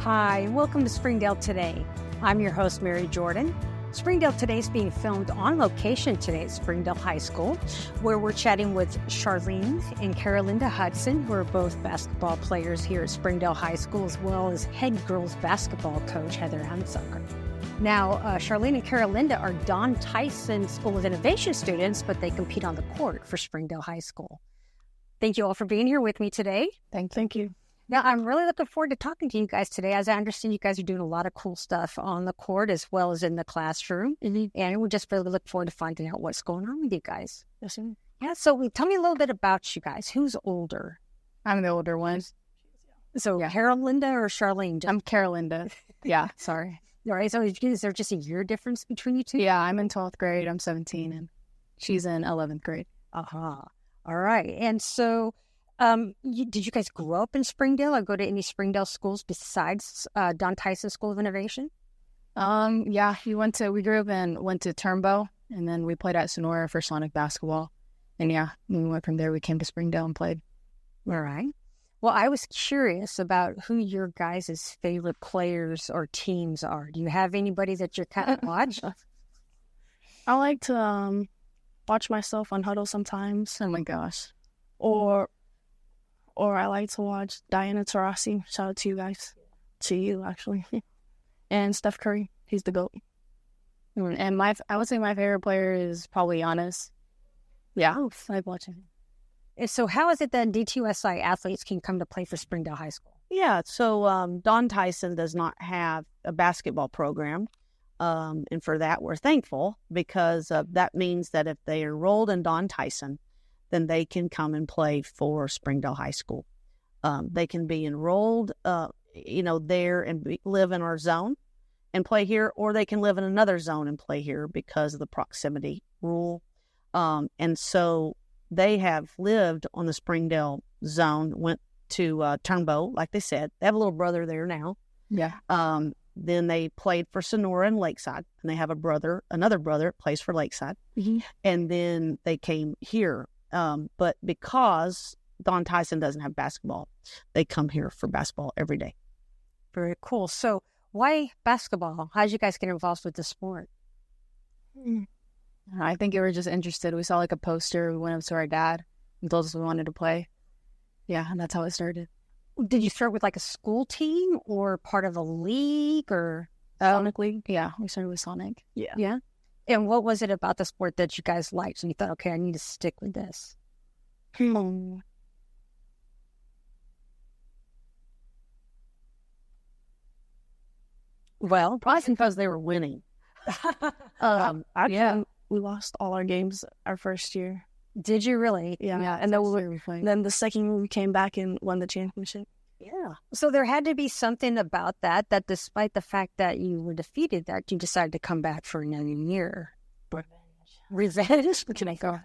Hi, welcome to Springdale Today. I'm your host, Mary Jordan. Springdale Today is being filmed on location today at Springdale High School, where we're chatting with Charleen and Carolinda Hudson, who are both basketball players here at Springdale High School, as well as head girls basketball coach Heather Hunsucker. Now, Charleen and Carolinda are Don Tyson School of Innovation students, but they compete on the court for Springdale High School. Thank you all for being here with me today. Thank you. Now, I'm really looking forward to talking to you guys today. As I understand, you guys are doing a lot of cool stuff on the court as well as in the classroom. Mm-hmm. And we just really look forward to finding out what's going on with you guys. Yes, sir. Yeah, so tell me a little bit about you guys. Who's older? I'm the older one. So Carolinda or Charleen? I'm Carolinda. Yeah, sorry. All right, so is there just a year difference between you two? Yeah, I'm in 12th grade. I'm 17, and she's in 11th grade. Uh-huh. All right. And so did you guys grow up in Springdale or go to any Springdale schools besides Don Tyson School of Innovation? Yeah, we grew up and went to Turnbow, and then we played at Sonora for Sonic basketball. And yeah, when we went from there, we came to Springdale and played. All right. Well, I was curious about who your guys' favorite players or teams are. Do you have anybody that you're kind of watch? I like to watch myself on Huddle sometimes. Oh my gosh. Or I like to watch Diana Taurasi. Shout out to you guys. To you, actually. And Steph Curry. He's the GOAT. And I would say my favorite player is probably Giannis. Yeah, I like watching him. And so how is it that D2SI athletes can come to play for Springdale High School? Yeah, so Don Tyson does not have a basketball program. And for that, we're thankful because that means that if they are enrolled in Don Tyson, then they can come and play for Springdale High School. They can be enrolled, there and live in our zone and play here, or they can live in another zone and play here because of the proximity rule. And so they have lived on the Springdale zone, went to Turnbow, like they said. They have a little brother there now. Yeah. Then they played for Sonora and Lakeside, and they have another brother that plays for Lakeside. Mm-hmm. And then they came here. But because Don Tyson doesn't have basketball, they come here for basketball every day. Very cool. So why basketball? How did you guys get involved with the sport? I think we were just interested. We saw like a poster. We went up to our dad and told us we wanted to play. Yeah, and that's how it started. Did you start with like a school team or part of a league or Sonic League? Yeah, we started with Sonic. Yeah. And what was it about the sport that you guys liked and you thought, okay, I need to stick with this? Well, probably because they were winning. We lost all our games our first year. Did you really? Yeah. And then the second year we came back and won the championship. Yeah. So there had to be something about that despite the fact that you were defeated, that you decided to come back for another year. Revenge? Can I go?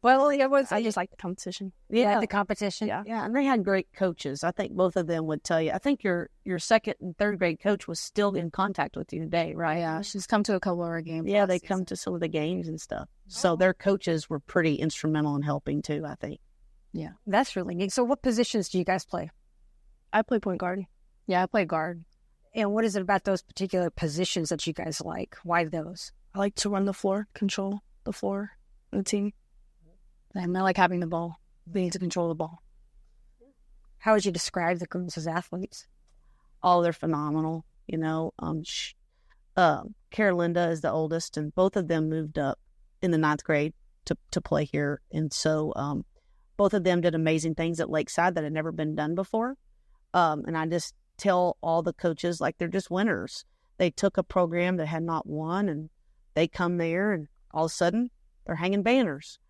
Well, it was. I just like the competition. Yeah, the competition. Yeah, and they had great coaches. I think both of them would tell you. I think your second and third grade coach was still in contact with you today, right? Yeah, she's come to a couple of our games. Yeah, they come to some of the games and stuff. So their coaches were pretty instrumental in helping too, I think. Yeah, that's really neat. So what positions do you guys play? I play point guard. Yeah, I play guard. And what is it about those particular positions that you guys like? Why those? I like to run the floor, control the floor, the team. And I like having the ball, being to control the ball. How would you describe the girls as athletes? Oh, they're phenomenal. Carolinda is the oldest, and both of them moved up in the 9th grade to play here. And so both of them did amazing things at Lakeside that had never been done before. And I just tell all the coaches, like, they're just winners. They took a program that had not won, and they come there, and all of a sudden, they're hanging banners.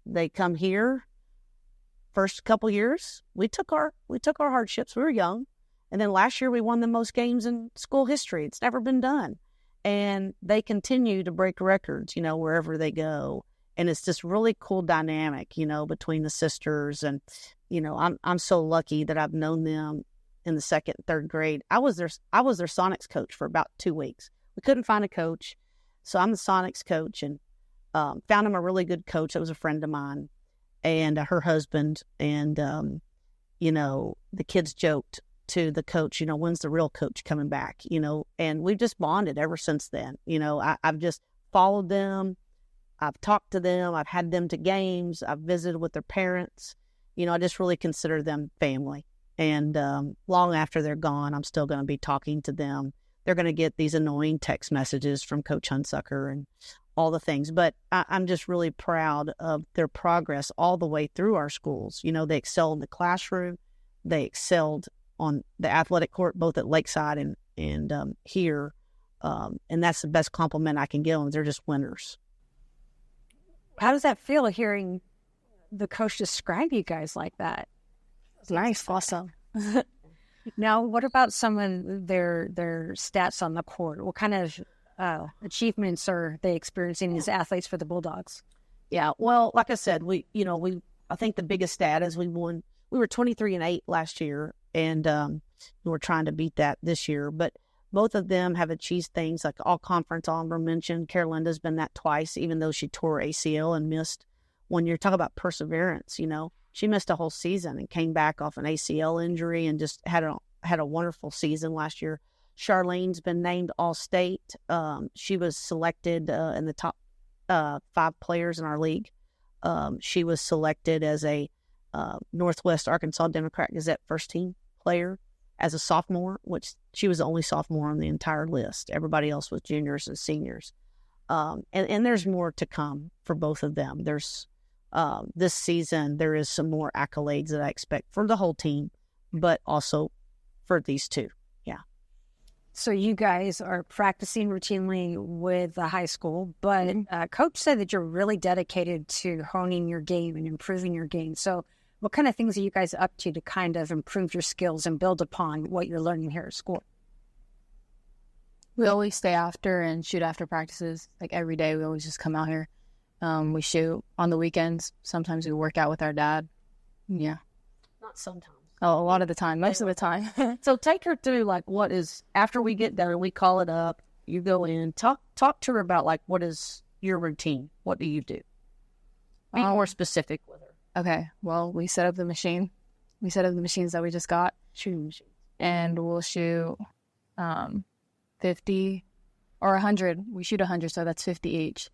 They come here. First couple years, we took our hardships. We were young, and then last year we won the most games in school history. It's never been done, and they continue to break records, wherever they go. And it's this really cool dynamic, between the sisters. And I'm so lucky that I've known them in the 2nd and 3rd grade. I was their Sonics coach for about 2 weeks. We couldn't find a coach, so I'm the Sonics coach, and found him a really good coach that was a friend of mine, and her husband. And the kids joked to the coach, when's the real coach coming back, and we've just bonded ever since then. I've just followed them. I've talked to them. I've had them to games. I've visited with their parents. I just really consider them family. And long after they're gone, I'm still going to be talking to them. They're going to get these annoying text messages from Coach Hunsucker and all the things. But I'm just really proud of their progress all the way through our schools. They excelled in the classroom. They excelled on the athletic court, both at Lakeside and here. And that's the best compliment I can give them. They're just winners. How does that feel, hearing the coach describe you guys like that? It's nice. Awesome. Now, what about some of their stats on the court? What kind of achievements are they experiencing as athletes for the Bulldogs? Yeah, well, like I said, I think the biggest stat is we won. We were 23-8 last year, and we're trying to beat that this year. But both of them have achieved things like all conference honorable mention. Carolinda's been that twice, even though she tore ACL and missed. When you're talking about perseverance, she missed a whole season and came back off an ACL injury and just had a wonderful season last year. Charlene's been named All-State. She was selected in the top 5 players in our league. She was selected as a Northwest Arkansas Democrat Gazette first team player as a sophomore, which she was the only sophomore on the entire list. Everybody else was juniors and seniors. And there's more to come for both of them. There's this season, there is some more accolades that I expect for the whole team, but also for these two. Yeah. So you guys are practicing routinely with the high school, but Coach said that you're really dedicated to honing your game and improving your game. So what kind of things are you guys up to kind of improve your skills and build upon what you're learning here at school? We always stay after and shoot after practices. Like every day, we always just come out here. We shoot on the weekends. Sometimes we work out with our dad. Yeah. Not sometimes. Oh, a lot of the time. Most of the time. So take her through, like, what is, after we get done, we call it up, you go in, talk to her about, like, what is your routine? What do you do? Be more specific with her. Okay. Well, we set up the machine. We set up the machines that we just got. Shooting machine. And we'll shoot 50 or 100. We shoot 100, so that's 50 each.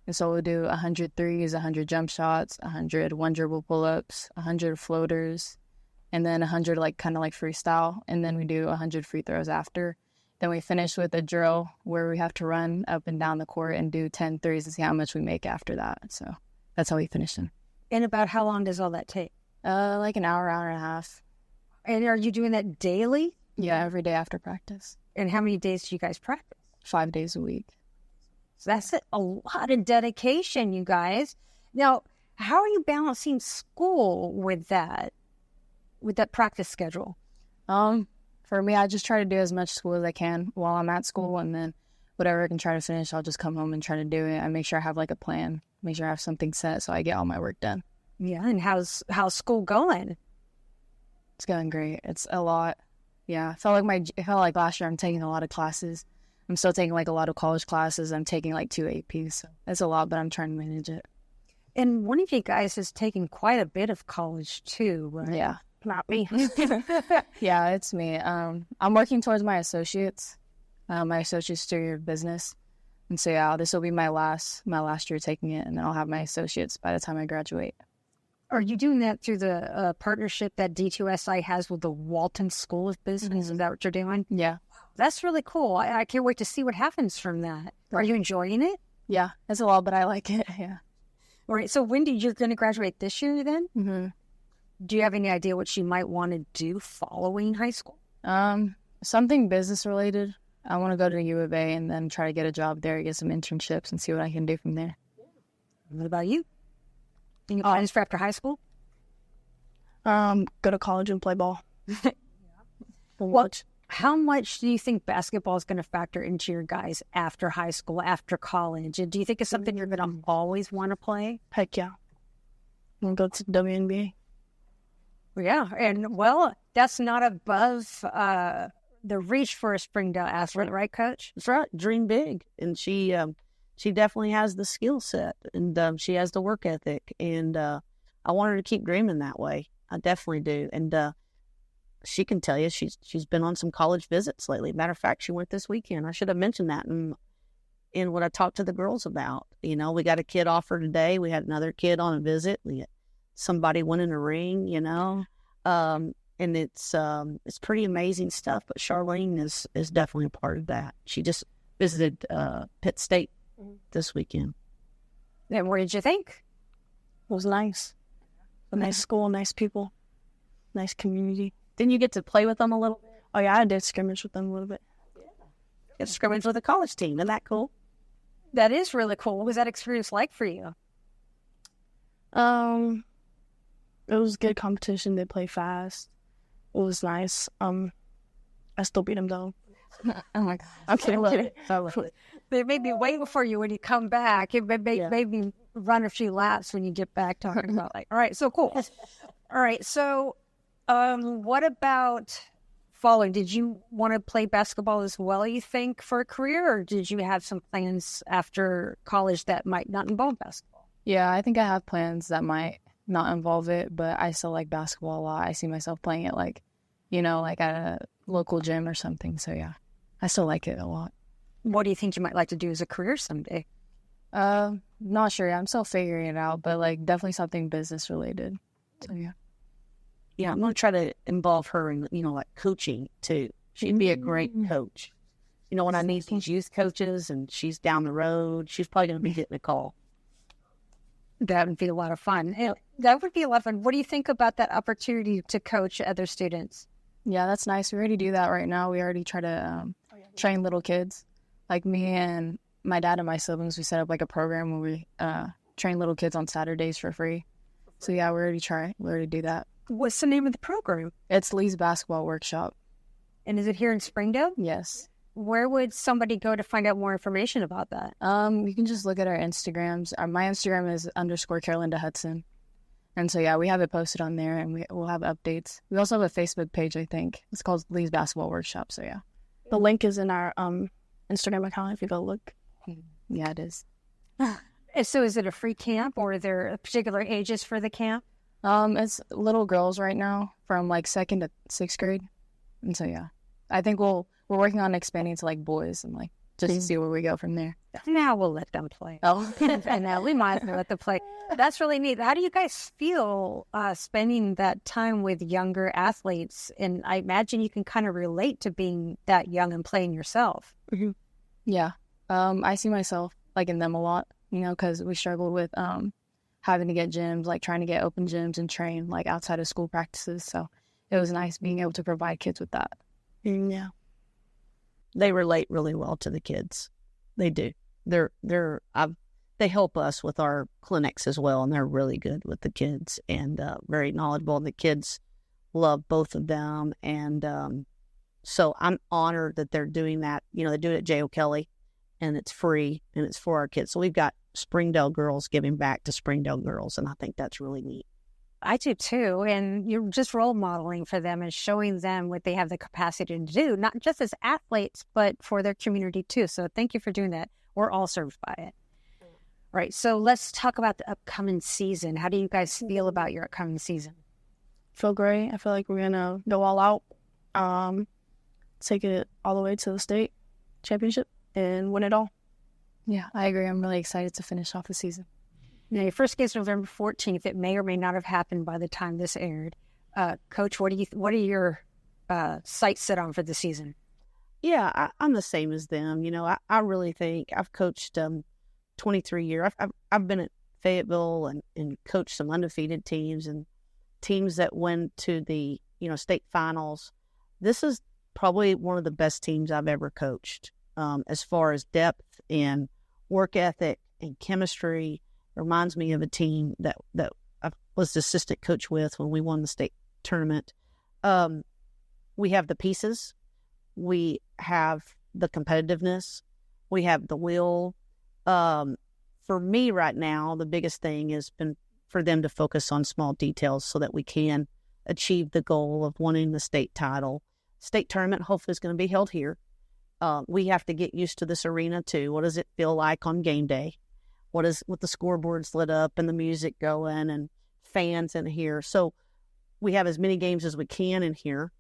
And so we'll do 100 threes, 100 jump shots, 100 one dribble pull-ups, 100 floaters, and then 100 kind of freestyle. And then we do 100 free throws after. Then we finish with a drill where we have to run up and down the court and do 10 threes and see how much we make after that. So that's how we finish them. And about how long does all that take? Like an hour, hour and a half. And are you doing that daily? Yeah, every day after practice. And how many days do you guys practice? 5 days a week. So that's a lot of dedication, you guys. Now, how are you balancing school with that practice schedule? For me, I just try to do as much school as I can while I'm at school, and then whatever I can try to finish, I'll just come home and try to do it. I make sure I have a plan, make sure I have something set so I get all my work done. Yeah, and how's school going? It's going great. It's a lot. Yeah, I felt like last year I'm taking a lot of classes. I'm still taking a lot of college classes. I'm taking 2 APs. So that's a lot, but I'm trying to manage it. And one of you guys has taken quite a bit of college too, right? Yeah. Not me. Yeah, it's me. I'm working towards my associates. My associate's degree of business. And so, yeah, this will be my last year taking it, and then I'll have my associates by the time I graduate. Are you doing that through the partnership that D2SI has with the Walton School of Business? Is that what you're doing? Yeah. That's really cool. I can't wait to see what happens from that. Are you enjoying it? Yeah, it's a lot, but I like it. Yeah. All right. So when you're going to graduate this year then? Mm-hmm. Do you have any idea what you might want to do following high school? Something business related. I want to go to the U of A and then try to get a job there, get some internships, and see what I can do from there. What about you? Any plans for after high school? Go to college and play ball. How much do you think basketball is going to factor into your guys after high school, after college? And do you think it's something you're going to always want to play? Heck yeah. I'm going to go to WNBA. Yeah, and that's not above the reach for a Springdale athlete, right, Coach? That's right. Dream big. And she definitely has the skill set, and she has the work ethic. And I want her to keep dreaming that way. I definitely do. And she can tell you she's been on some college visits lately. Matter of fact, she went this weekend. I should have mentioned that in what I talked to the girls about. You know, we got a kid offer today. We had another kid on a visit. We had somebody winning a ring, you know. And it's pretty amazing stuff. But Charleen is definitely a part of that. She just visited Pitt State this weekend. And what did you think? It was nice. A nice school, nice people, nice community. Didn't you get to play with them a little bit? Oh, yeah, I did scrimmage with them a little bit. Get to scrimmage with a college team. Isn't that cool? That is really cool. What was that experience like for you? It was good competition. They play fast. It was nice. I still beat them, though. Oh, my God. I'm kidding. They made me wait for you when you come back. It made me run a few laps when you get back talking about all right, so cool. All right, so what about following? Did you want to play basketball as well, you think, for a career, or did you have some plans after college that might not involve basketball? Yeah, I think I have plans that might not involve it, but I still like basketball a lot. I see myself playing it like at a local gym or something. So yeah, I still like it a lot. What do you think you might like to do as a career someday? Not sure. I'm still figuring it out, but definitely something business related. So yeah. Yeah, I'm going to try to involve her in, coaching too. She'd be a great coach. When I need these youth coaches and she's down the road, she's probably going to be getting a call. That would be a lot of fun. That would be a lot of fun. What do you think about that opportunity to coach other students? Yeah, that's nice. We already do that right now. We already try to train little kids. Like me and my dad and my siblings, we set up a program where we train little kids on Saturdays for free. So yeah, we already do that. What's the name of the program? It's Lee's Basketball Workshop. And is it here in Springdale? Yes. Where would somebody go to find out more information about that? You can just look at our Instagrams. My Instagram is _Carolinda Hudson. And so, yeah, we have it posted on there, and we'll have updates. We also have a Facebook page, I think. It's called Lee's Basketball Workshop, so yeah. The link is in our Instagram account if you go look. Yeah, it is. So is it a free camp, or are there particular ages for the camp? It's little girls right now from 2nd to 6th grade. And so, yeah, I think we're working on expanding to boys and just to see where we go from there. Now we'll let them play. Oh, and now we might as well let them play. That's really neat. How do you guys feel spending that time with younger athletes? And I imagine you can kind of relate to being that young and playing yourself. Mm-hmm. Yeah. I see myself in them a lot, because we struggled with having to get gyms, trying to get open gyms and train outside of school practices. So it was nice being able to provide kids with that. Yeah. They relate really well to the kids. They do. They help us with our clinics as well, and they're really good with the kids and very knowledgeable. The kids love both of them, and so I'm honored that they're doing that. They do it at J. O'Kelly, and it's free, and it's for our kids. So we've got Springdale girls giving back to Springdale girls, and I think that's really neat. I do too, and you're just role modeling for them and showing them what they have the capacity to do, not just as athletes, but for their community too. So thank you for doing that. We're all served by it. Right, so let's talk about the upcoming season. How do you guys feel about your upcoming season? Feel great. I feel like we're going to go all out, take it all the way to the state championship and win it all. Yeah, I agree. I'm really excited to finish off the season. Now, your first game is November 14th. It may or may not have happened by the time this aired. Coach, what are your sights set on for the season? Yeah, I'm the same as them. I really think I've coached 23 years. I've been at Fayetteville and coached some undefeated teams and teams that went to the state finals. This is probably one of the best teams I've ever coached as far as depth and work ethic and chemistry. It reminds me of a team that I was the assistant coach with when we won the state tournament. We have the pieces. We have the competitiveness. We have the will. For me right now, the biggest thing has been for them to focus on small details so that we can achieve the goal of winning the state title. State tournament hopefully is going to be held here. We have to get used to this arena too. What does it feel like on game day? With the scoreboards lit up and the music going and fans in here. So we have as many games as we can in here.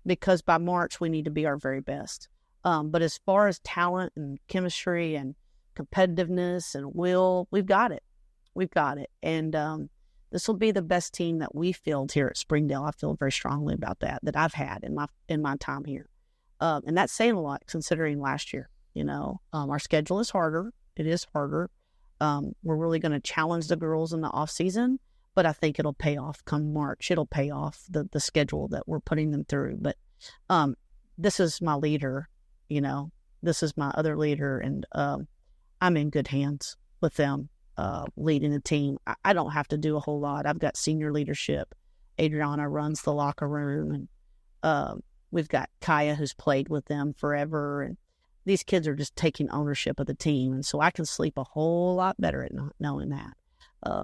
because by March we need to be our very best. But as far as talent and chemistry and competitiveness and will, we've got it. We've got it. And this will be the best team that we field here at Springdale. I feel very strongly about that I've had in my time here. And that's saying a lot considering last year. Our schedule is harder. It is harder. We're really going to challenge the girls in the off season, but I think it'll pay off come March. It'll pay off the schedule that we're putting them through. But this is my leader, this is my other leader, and I'm in good hands with them leading the team. I don't have to do a whole lot. I've got senior leadership. Adriana runs the locker room, and we've got Kaya who's played with them forever, and these kids are just taking ownership of the team. And so I can sleep a whole lot better at knowing that.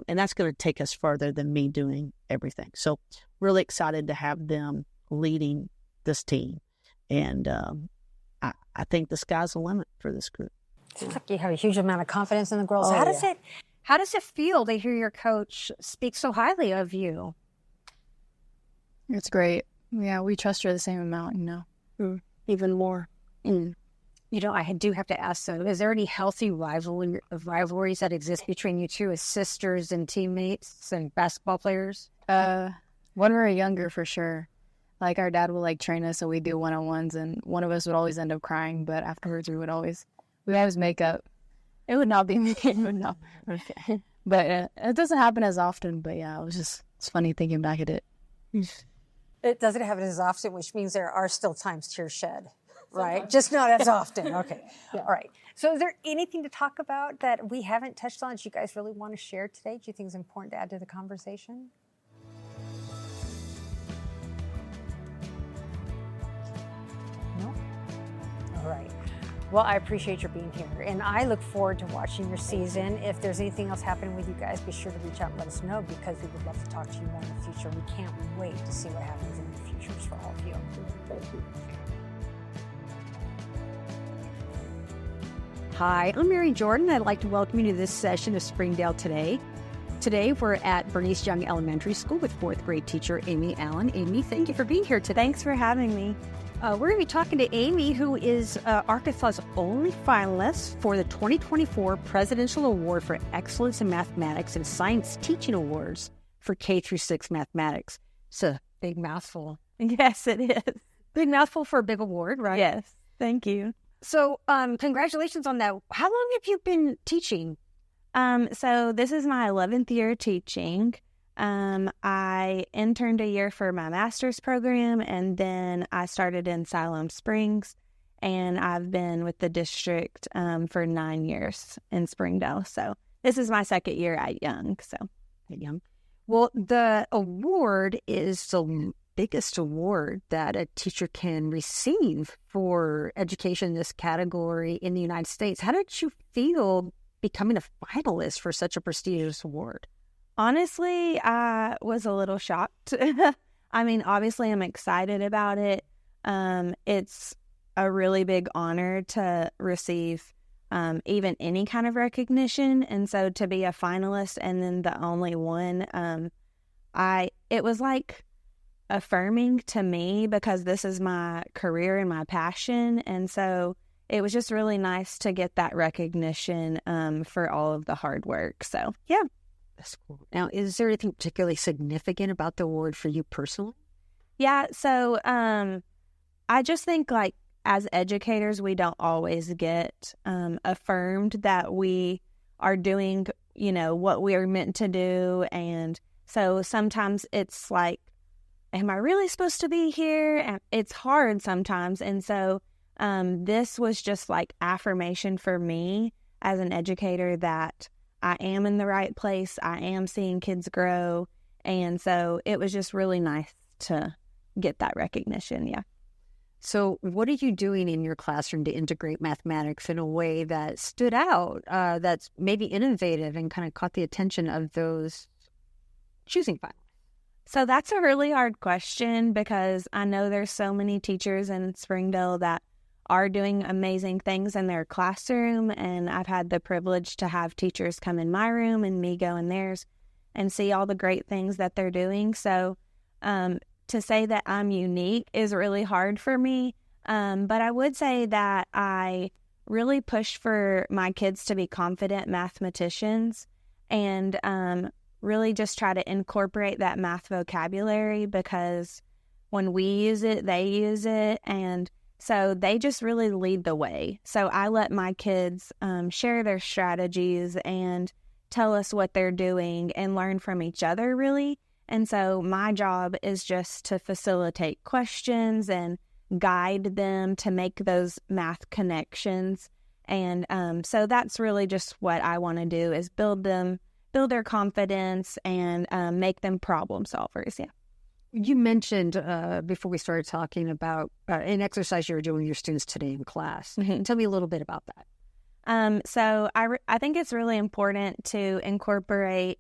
And that's going to take us further than me doing everything. So really excited to have them leading this team. And I think the sky's the limit for this group. Seems like you have a huge amount of confidence in the girls. How does it feel to hear your coach speak so highly of you? It's great. Yeah, we trust her the same amount, Even more. I do have to ask, though, is there any healthy rivalries that exist between you two as sisters and teammates and basketball players? When we were younger, for sure. Like, our dad would, train us, so we do one-on-ones, and one of us would always end up crying, but afterwards we would always make up. It would not be me. It would not. Okay. But it doesn't happen as often, but yeah, it's funny thinking back at it. It doesn't happen as often, which means there are still times tears shed. Right, just not as often. Okay, yeah. All right. So is there anything to talk about that we haven't touched on that you guys really want to share today? Do you think is important to add to the conversation? No? All right. Well, I appreciate your being here, and I look forward to watching your season. If there's anything else happening with you guys, be sure to reach out and let us know, because we would love to talk to you more in the future. We can't wait to see what happens in the futures for all of you. Thank you. Hi, I'm Mary Jordan. I'd like to welcome you to this session of Springdale Today. Today, we're at Bernice Young Elementary School with 4th grade teacher Amy Allen. Amy, thank you for being here today. Thanks for having me. We're going to be talking to Amy, who is Arkansas's only finalist for the 2024 Presidential Award for Excellence in Mathematics and Science Teaching Awards for K-6 mathematics. It's a big mouthful. Yes, it is. Big mouthful for a big award, right? Yes, thank you. So, congratulations on that. How long have you been teaching? So this is my 11th year teaching. I interned a year for my master's program, and then I started in Siloam Springs, and I've been with the district for 9 years in Springdale. So this is my second year at Young. Well, the award is the biggest award that a teacher can receive for education in this category in the United States. How did you feel becoming a finalist for such a prestigious award? Honestly, I was a little shocked. I mean, obviously, I'm excited about it. It's a really big honor to receive even any kind of recognition. And so to be a finalist and then the only one, it was affirming to me, because this is my career and my passion. And so it was just really nice to get that recognition for all of the hard work. So, yeah. That's cool. Now, is there anything particularly significant about the award for you personally? Yeah. So I just think as educators, we don't always get affirmed that we are doing, what we are meant to do. And so sometimes it's am I really supposed to be here? And it's hard sometimes. And so this was just affirmation for me as an educator that I am in the right place. I am seeing kids grow. And so it was just really nice to get that recognition. Yeah. So what are you doing in your classroom to integrate mathematics in a way that stood out, that's maybe innovative and kind of caught the attention of those choosing finalists? So that's a really hard question, because I know there's so many teachers in Springdale that are doing amazing things in their classroom, and I've had the privilege to have teachers come in my room and me go in theirs and see all the great things that they're doing. So to say that I'm unique is really hard for me. But I would say that I really push for my kids to be confident mathematicians and really just try to incorporate that math vocabulary, because when we use it, they use it. And so they just really lead the way. So I let my kids share their strategies and tell us what they're doing and learn from each other, really. And so my job is just to facilitate questions and guide them to make those math connections. And so that's really just what I want to do, is build their confidence and make them problem solvers. Yeah. You mentioned before we started talking about an exercise you were doing with your students today in class. Mm-hmm. Tell me a little bit about that. So I think it's really important to incorporate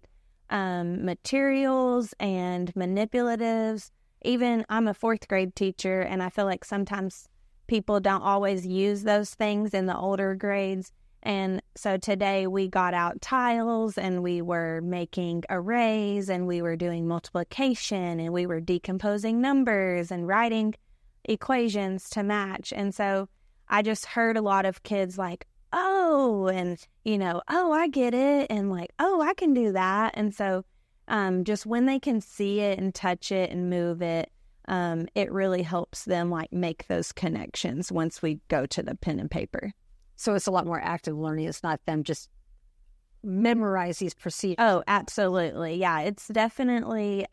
materials and manipulatives. Even I'm a 4th grade teacher, and I feel like sometimes people don't always use those things in the older grades. And so today we got out tiles and we were making arrays and we were doing multiplication and we were decomposing numbers and writing equations to match. And so I just heard a lot of kids like, oh, and, oh, I get it. And like, oh, I can do that. And so just when they can see it and touch it and move it, it really helps them like make those connections once we go to the pen and paper. So it's a lot more active learning. It's not them just memorize these procedures. Oh, absolutely. Yeah, it's definitely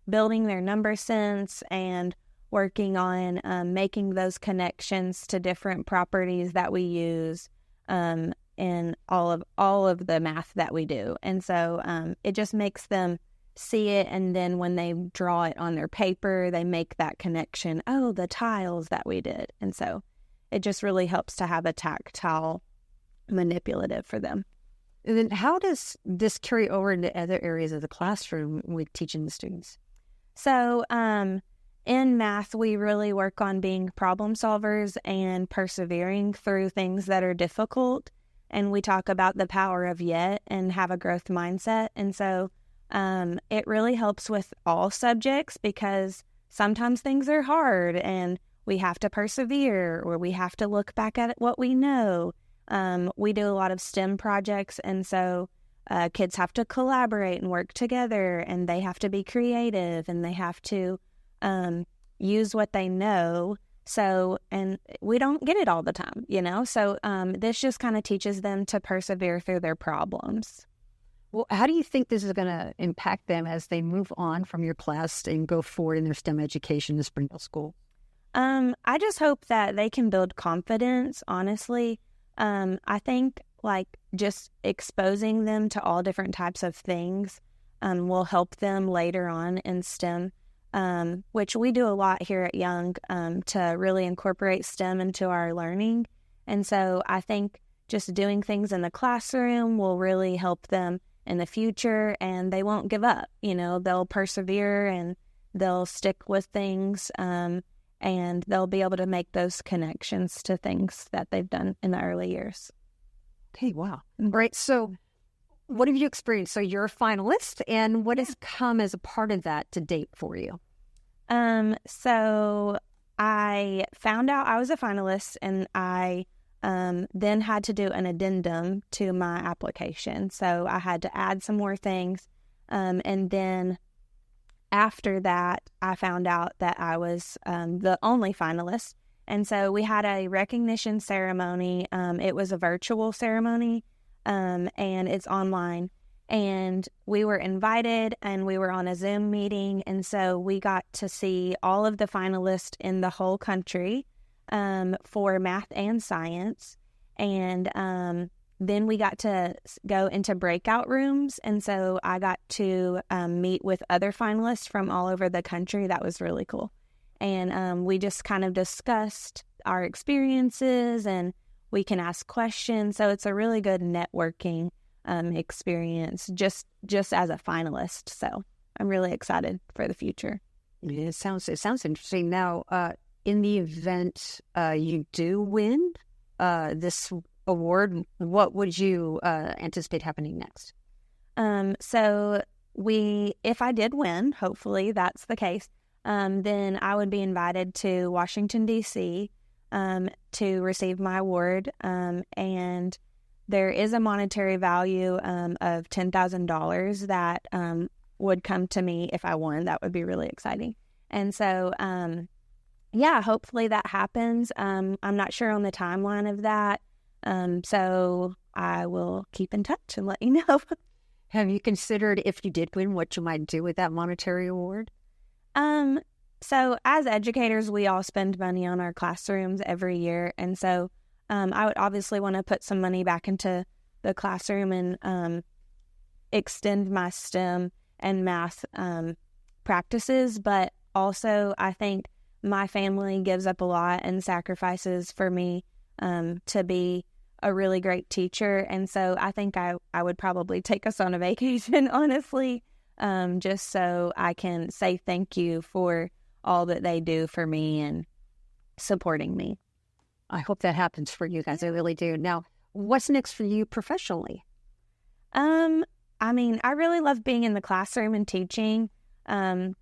building their number sense and working on making those connections to different properties that we use in all of the math that we do. And so it just makes them see it, and then when they draw it on their paper, they make that connection. Oh, the tiles that we did. And so it just really helps to have a tactile manipulative for them. And then how does this carry over into other areas of the classroom with teaching the students? So in math, we really work on being problem solvers and persevering through things that are difficult. And we talk about the power of yet and have a growth mindset. And so it really helps with all subjects, because sometimes things are hard and we have to persevere, or we have to look back at what we know. We do a lot of STEM projects, and so kids have to collaborate and work together, and they have to be creative, and they have to use what they know. So, and we don't get it all the time, So this just kind of teaches them to persevere through their problems. Well, how do you think this is going to impact them as they move on from your class and go forward in their STEM education in Springdale School? I just hope that they can build confidence, honestly. I think like just exposing them to all different types of things will help them later on in STEM, which we do a lot here at Young to really incorporate STEM into our learning. And so I think just doing things in the classroom will really help them in the future, and they won't give up. They'll persevere and they'll stick with things. And they'll be able to make those connections to things that they've done in the early years. Okay, wow. All right, so what have you experienced? So you're a finalist, and what has come as a part of that to date for you? So I found out I was a finalist, and I then had to do an addendum to my application. So I had to add some more things, and then after that, I found out that I was the only finalist. And so we had a recognition ceremony. It was a virtual ceremony, and it's online. And we were invited, and we were on a Zoom meeting. And so we got to see all of the finalists in the whole country for math and science. And then we got to go into breakout rooms, and so I got to meet with other finalists from all over the country. That was really cool. And we just kind of discussed our experiences, and we can ask questions. So it's a really good networking experience just as a finalist. So I'm really excited for the future. It sounds interesting. Now, in the event you do win this award, what would you anticipate happening next? So if I did win, hopefully that's the case, then I would be invited to Washington, D.C. To receive my award. And there is a monetary value of $10,000 that would come to me if I won. That would be really exciting. And so, yeah, hopefully that happens. I'm not sure on the timeline of that. So I will keep in touch and let you know. Have you considered, if you did win, what you might do with that monetary award? So as educators, we all spend money on our classrooms every year. And so I would obviously want to put some money back into the classroom and extend my STEM and math practices. But also, I think my family gives up a lot and sacrifices for me to be a really great teacher. And so I think I would probably take us on a vacation, honestly, just so I can say thank you for all that they do for me and supporting me. I hope that happens for you guys. I really do. Now, what's next for you professionally? I mean, I really love being in the classroom and teaching. I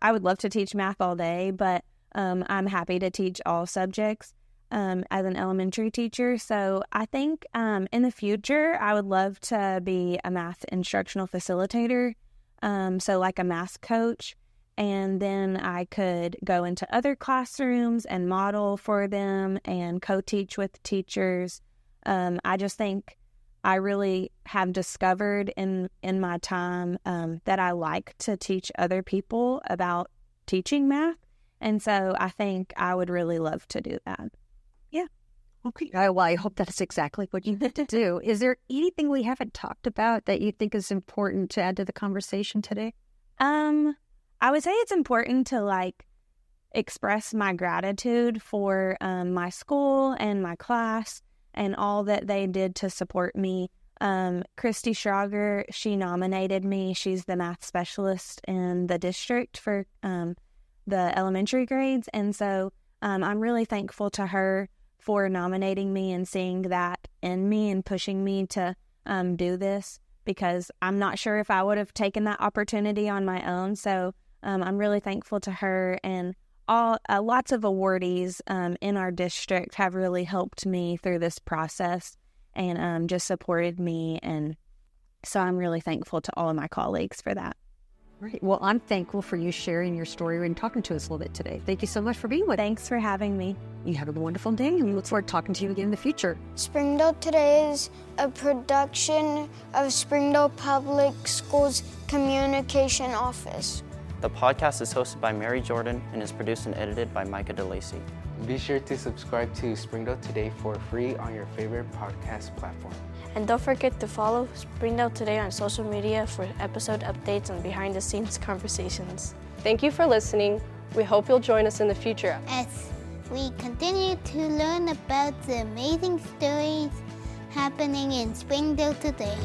would love to teach math all day, but I'm happy to teach all subjects as an elementary teacher. So I think in the future, I would love to be a math instructional facilitator, so like a math coach. And then I could go into other classrooms and model for them and co-teach with teachers. I just think I really have discovered in my time that I like to teach other people about teaching math. And so I think I would really love to do that. Yeah. Okay. Well, I hope that's exactly what you need to do. Is there anything we haven't talked about that you think is important to add to the conversation today? I would say it's important to express my gratitude for my school and my class and all that they did to support me. Christy Schrager, she nominated me. She's the math specialist in the district for the elementary grades. And so I'm really thankful to her for nominating me and seeing that in me and pushing me to do this, because I'm not sure if I would have taken that opportunity on my own. So I'm really thankful to her, and lots of awardees in our district have really helped me through this process and just supported me. And so I'm really thankful to all of my colleagues for that. Great. Well, I'm thankful for you sharing your story and talking to us a little bit today. Thank you so much for being with us. Thanks for having me. You have a wonderful day, and we look forward to talking to you again in the future. Springdale Today is a production of Springdale Public Schools Communication Office. The podcast is hosted by Mary Jordan and is produced and edited by Micah DeLacy. Be sure to subscribe to Springdale Today for free on your favorite podcast platform. And don't forget to follow Springdale Today on social media for episode updates and behind-the-scenes conversations. Thank you for listening. We hope you'll join us in the future as we continue to learn about the amazing stories happening in Springdale today.